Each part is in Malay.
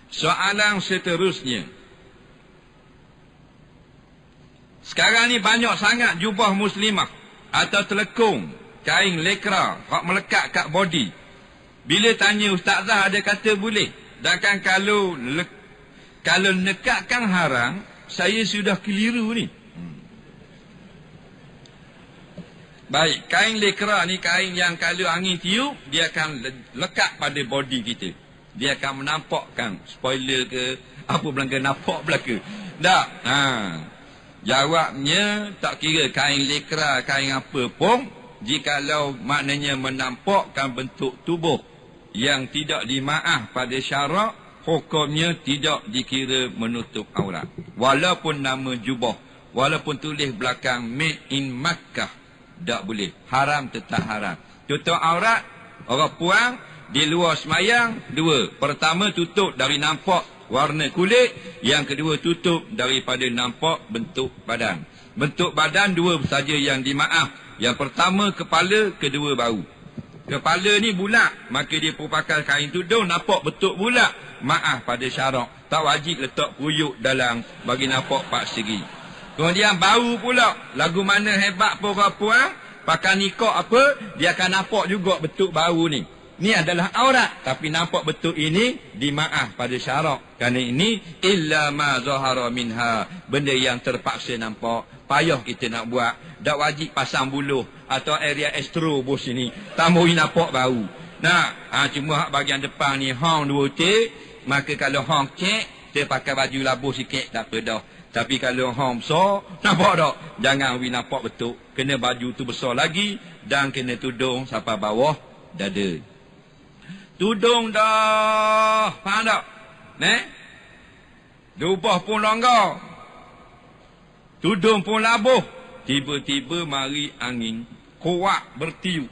Soalan seterusnya. Sekarang ni banyak sangat jubah muslimah atau telekung, kain lekra, hak melekat kat body. Bila tanya ustazah ada kata boleh. Dan kalau nekatkan haram, saya sudah keliru ni. Baik, kain lekra ni kain yang kalau angin tiup, dia akan lekat pada body kita. Dia akan menampakkan spoiler ke, apa belaka, nampak belaka. Tak? Jawabnya, tak kira kain lekra, kain apa pun, jikalau maknanya menampakkan bentuk tubuh yang tidak dimaaf pada syarak, hukumnya tidak dikira menutup aurat. Walaupun nama jubah, walaupun tulis belakang made in Makkah, tak boleh. Haram tetap haram. Tutup aurat, orang puang, di luar semayang, dua. Pertama, tutup dari nampak warna kulit. Yang kedua, tutup daripada nampak bentuk badan. Bentuk badan dua saja yang dimaaf. Yang pertama, kepala, kedua bahu. Kepala ni bulat, maka dia pun pakai kain tudung, nampak bentuk bulat. Maaf pada syarak. Tak wajib letak puyuk dalam bagi nampak pak segi. Kemudian bahu pula, lagu mana hebat pun orang puang, pakai nikah apa, dia akan nampak juga bentuk bahu ni. Ni adalah aurat, tapi nampak bentuk ini dimaaf pada syarak. Kerana ini illa ma zahara minha, benda yang terpaksa nampak, payah kita nak buat. Tak wajib pasang buluh atau area estrobos ini, tambahin nampak bahu. Nah, cuma bahagian depan ni hang dua tik, maka kalau hang cek, dia pakai baju labuh sikit tak apa dah. Tapi kalau hang besar, nampak tak? Jangan nampak betul. Kena baju tu besar lagi dan kena tudung sampai bawah dada. Tudung dah. Faham tak? Jubah pun longgar. Tudung pun labuh. Tiba-tiba mari angin. Kuat bertiup.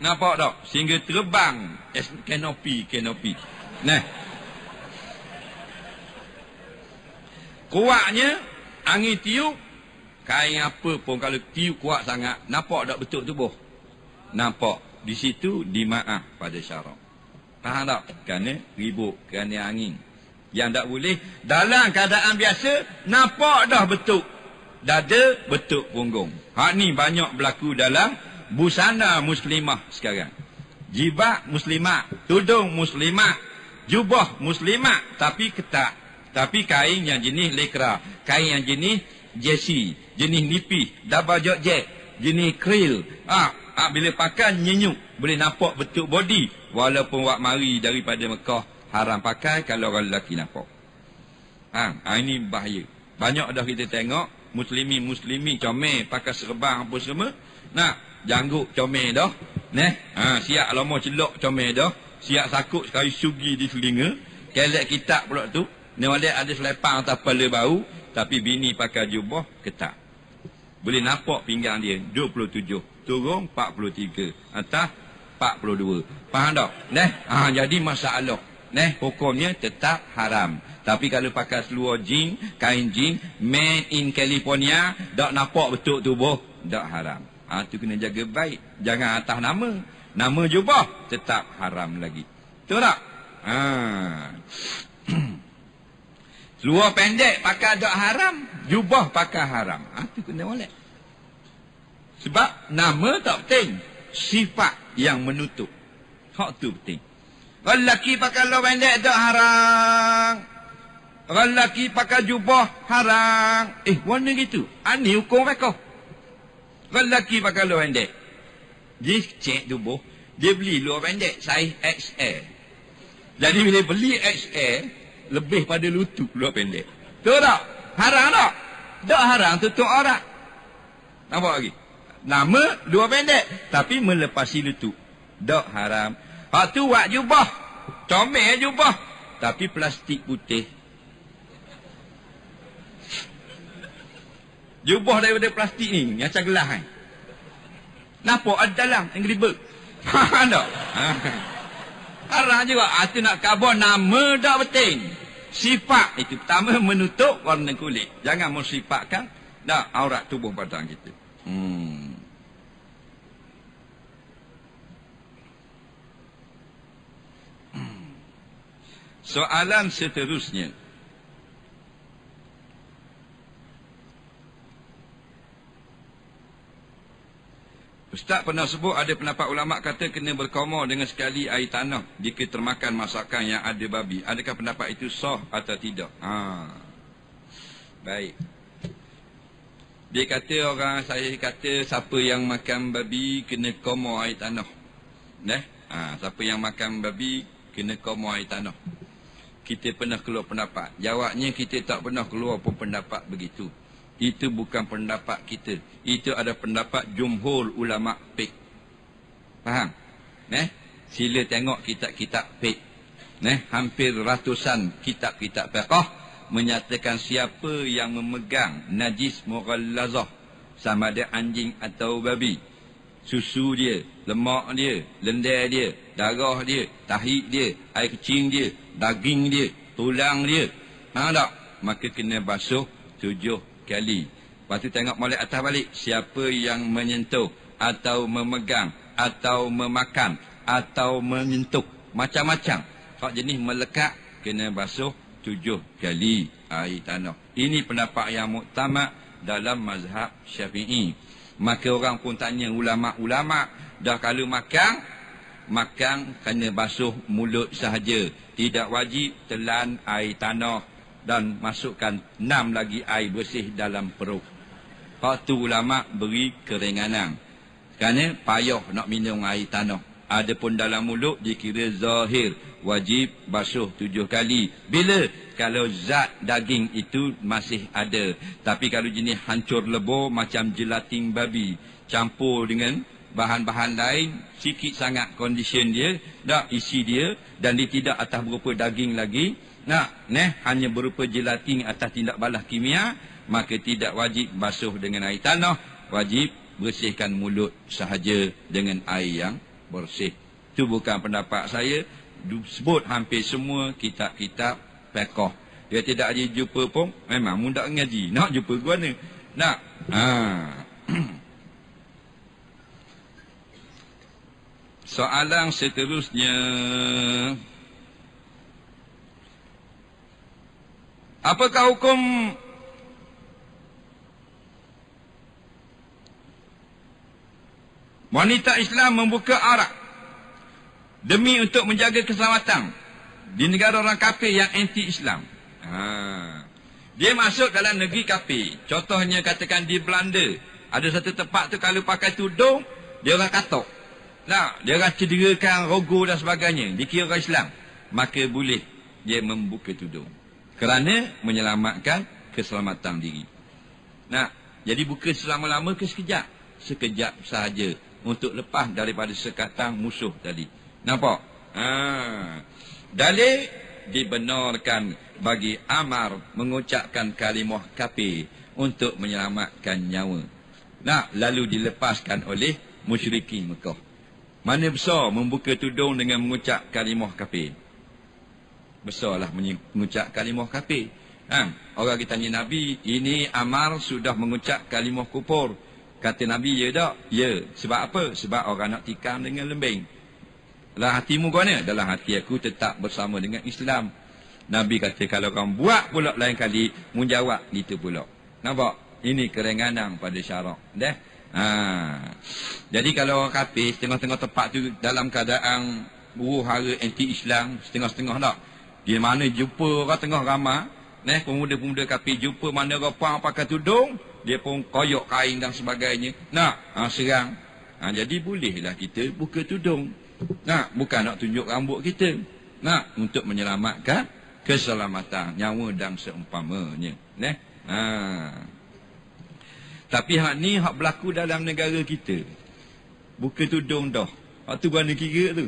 Nampak tak? Sehingga terbang. Kanopi. Kuatnya, angin tiup. Kain apa pun kalau tiup kuat sangat. Nampak tak betul tubuh? Nampak. Di situ dimaaf pada syarak. Faham tak? Kerana ribut, kerana angin. Yang tak boleh, dalam keadaan biasa, nampak dah bentuk dada, bentuk punggung. Hak ni banyak berlaku dalam busana muslimah sekarang. Jibak muslimah, tudung muslimah, jubah muslimah, tapi ketat. Tapi kain yang jenis lekra, kain yang jenis jersey, jenis nipis, double jacket, jenis krill. Bila pakai nyenyuk, boleh nampak bentuk body. Walaupun wak mari daripada Mekah, haram pakai kalau orang lelaki nampak. Ini bahaya. Banyak dah kita tengok, muslimi comel, pakai serban apa semua. Janggut comel dah. Siap lama celok comel dah. Siap sakut sekali sugi di telinga. Kelek kitab pula tu. Ni ada selepang atas kepala bau. Tapi bini pakai jubah, ketat. Boleh nampak pinggang dia, 27. Turun 43. Atas 42. Faham tak? Jadi masalah. Hukumnya tetap haram. Tapi kalau pakai seluar jin, kain jin, made in California, tak nampak betul tubuh, tak haram. Tu kena jaga baik. Jangan atas nama. Nama jubah, tetap haram lagi. Betul tak? Seluar pendek pakai tak haram, jubah pakai haram. Tu kena molek. Sebab nama tak penting, sifat yang menutup. Hak tu penting. Orang lelaki pakai seluar pendek tak haram. Orang lelaki pakai jubah haram. Warna gitu. Ini hukum mereka. Orang lelaki pakai seluar pendek. Dia cek tubuh, dia beli luar pendek saiz XL. Jadi bila beli XL, lebih pada lutut luar pendek. Betul tak? Haram tak? Tak haram, tutup aurat. Nampak lagi? Nama luar pendek, tapi melepasi lutut. Tak haram. Hak tu buat jubah. Comel jubah. Tapi plastik putih. Jubah daripada plastik ni, macam gelas kan? Nampak ada dalam, yang geribek. Faham tak? Haram juga. Itu nak khabar nama tak penting. Sifat itu. Pertama menutup warna kulit. Jangan mensifatkan aurat tubuh badan kita. Soalan seterusnya. Ustaz pernah sebut ada pendapat ulama kata kena berkomor dengan sekali air tanah jika termakan masakan yang ada babi. Adakah pendapat itu sah atau tidak? Baik. Dia kata saya kata siapa yang makan babi kena komor air tanah. Siapa yang makan babi kena komor air tanah. Kita pernah keluar pendapat. Jawabnya kita tak pernah keluar pun pendapat begitu. Itu bukan pendapat kita. Itu ada pendapat jumhur ulama fiqh. Faham? Sila tengok kitab-kitab fiqh. Hampir ratusan kitab-kitab fiqh menyatakan siapa yang memegang najis mughallazah, sama ada anjing atau babi, susu dia, lemak dia, lendir dia, darah dia, tahi dia, air kecing dia, daging dia, tulang dia, maka kena basuh 7 kali. Lepas tu tengok molek atas balik. Siapa yang menyentuh atau memegang atau memakan atau menyentuh macam-macam hak jenis melekat, kena basuh 7 kali air tanah. Ini pendapat yang muktamad dalam mazhab Syafi'i. Maka orang pun tanya ulama-ulama, dah kalau makan kena basuh mulut sahaja, tidak wajib telan air tanah dan masukkan 6 lagi air bersih dalam perut. Hak tu ulama beri keringanan. Kerana payah nak minum air tanah. Adapun dalam mulut dikira zahir, wajib basuh 7 kali. Bila? Kalau zat daging itu masih ada. Tapi kalau jenis hancur lebur macam gelatin babi campur dengan bahan-bahan lain, sikit sangat kondisi dia, isi dia, dan dia tidak atas berupa daging lagi, hanya berupa gelatin atas tindak balas kimia, maka tidak wajib basuh dengan air tanah, wajib bersihkan mulut sahaja dengan air yang bersih. Itu bukan pendapat saya, disebut hampir semua kitab-kitab fiqh. Dia tidak ada jumpa pun, memang mudah ngaji, nak jumpa ke mana? Soalan seterusnya. Apakah hukum wanita Islam membuka aurat demi untuk menjaga keselamatan di negara orang kafir yang anti-Islam? Dia masuk dalam negeri kafir. Contohnya katakan di Belanda, ada satu tempat tu kalau pakai tudung, dia orang katok. Dia orang cederakan rogo dan sebagainya, dikira orang Islam. Maka boleh dia membuka tudung kerana menyelamatkan keselamatan diri. Jadi bukan selama-lama ke sekejap? Sekejap sahaja untuk lepas daripada sekatan musuh tadi. Nampak? Dalil dibenarkan bagi Amar mengucapkan kalimah kafir untuk menyelamatkan nyawa. Lalu dilepaskan oleh musyrikin Mekah. Mana besar membuka tudung dengan mengucap kalimah kafir? Besarlah mengucap kalimah kafir. Orang kita tanya Nabi, ini Amar sudah mengucap kalimah kufur. Kata Nabi, ya tak? Ya. Sebab apa? Sebab orang nak tikam dengan lembing. Dalam hatimu kau ni? Dalam hati aku tetap bersama dengan Islam. Nabi kata kalau kamu buat pula lain kali, menjawab gitu pula. Nampak? Ini keringanan pada syarak. Jadi kalau orang kafir, setengah-setengah tempat tu dalam keadaan huru-hara anti-Islam, setengah-setengah tak. Di mana jumpa orang tengah ramai, pemuda-pemuda kafir jumpa mana orang pang pakai tudung, dia pun koyok kain dan sebagainya. Serang. Jadi bolehlah kita buka tudung. Bukan nak tunjuk rambut kita. Untuk menyelamatkan keselamatan nyawa dan seumpamanya. Tapi hak ni hak berlaku dalam negara kita. Buka tudung dah. Hak tu mana kira tu?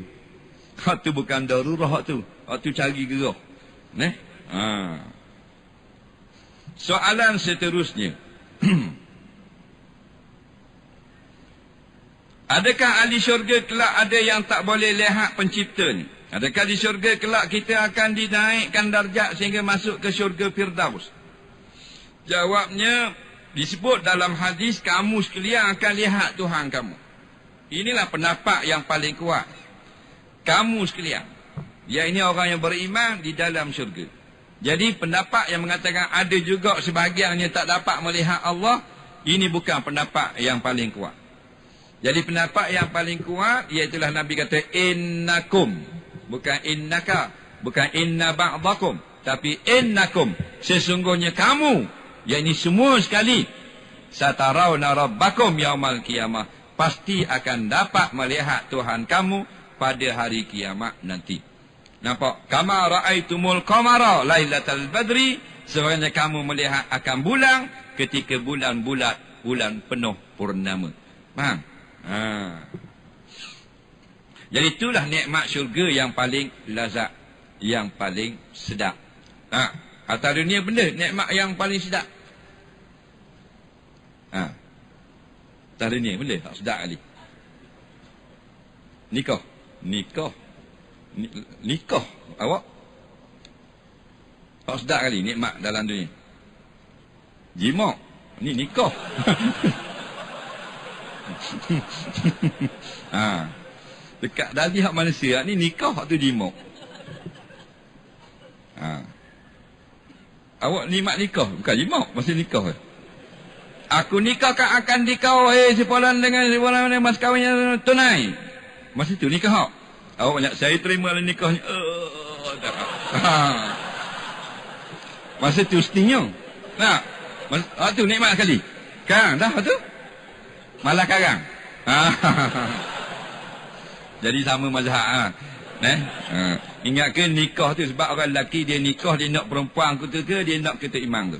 Hak tu bukan darurah hak tu. Hak tu cari gerah. Soalan seterusnya. Adakah ahli syurga kelak ada yang tak boleh lihat pencipta ni? Adakah di syurga kelak kita akan dinaikkan darjat sehingga masuk ke syurga Firdaus? Jawabnya, disebut dalam hadis, kamu sekalian akan lihat Tuhan kamu. Inilah pendapat yang paling kuat. Kamu sekalian. Yang ini orang yang beriman di dalam syurga. Jadi pendapat yang mengatakan ada juga sebahagiannya tak dapat melihat Allah, ini bukan pendapat yang paling kuat. Jadi pendapat yang paling kuat iaitulah Nabi kata innakum, bukan innaka, bukan inna ba'dakum, tapi innakum, sesungguhnya kamu, yang ini semua sekali, satarawna rabbakum yaumal qiyamah, pasti akan dapat melihat Tuhan kamu pada hari kiamat nanti. Nampak? Kama ra'aitumul qamara lailatal badri, sebagaimana kamu melihat akan bulan ketika bulan bulat, bulan penuh purnama. Faham? Jadi itulah nikmat syurga yang paling lazat, yang paling sedap. Atas dunia benda nikmat yang paling sedap. Atas dunia benda tak sedap kali. Nikah. Nikah awak tak sedap kali nikmat dalam dunia. Jimak ni nikah. Dekat dari hak manusia ni nikah hak tu jimak. Awak nikmat nikah bukan jimak, masih nikah. Aku nikah akan dikawal sepalan dengan sepalan mas kawinnya tunai. Masa tu nikah hak. Awak banyak saya terima lah nikahnya. Masa tu setingnya. Nah, tu nikmat sekali. Sekarang dah tu malah karang. Jadi sama mazhab. Ingat ke nikah tu sebab orang lelaki dia nikah, dia nak perempuan kita ke dia nak kita imam tu?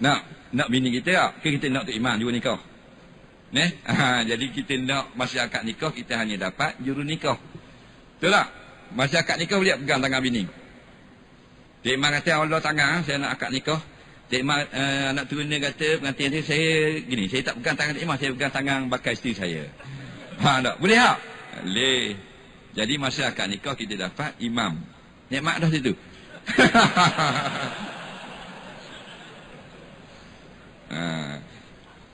Nak bini kita tak? Ke kita nak tu imam juga nikah? Jadi kita nak masyarakat nikah, kita hanya dapat juru nikah. Betul tak? Masyarakat nikah boleh pegang tangan bini. Tok Imam kata Allah tangan saya nak akad nikah. Tok Imam anak turun dia kata pengantin dia, saya gini, saya tak pegang tangan Tok Imam, saya pegang tangan bakal isteri saya. Tak? Boleh tak? Boleh. Jadi masyarakat nikah kita dapat imam. Nikmat dah situ.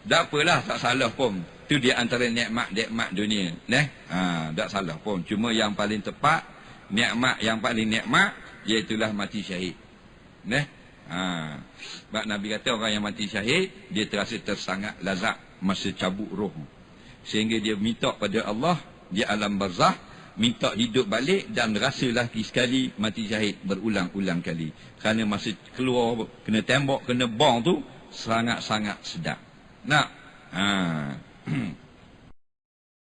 Tak apalah, tak salah pun. Itu dia antara nikmat-nikmat dunia. Tak salah pun. Cuma yang paling tepat, nikmat yang paling nikmat, iaitulah mati syahid. Sebab Nabi kata orang yang mati syahid, dia terasa tersangat lazat masa cabut roh. Sehingga dia minta pada Allah, dia alam barzah, minta hidup balik dan rasa lagi sekali mati syahid berulang-ulang kali. Kerana masa keluar, kena tembak, kena bom tu, sangat-sangat sedap. Nak?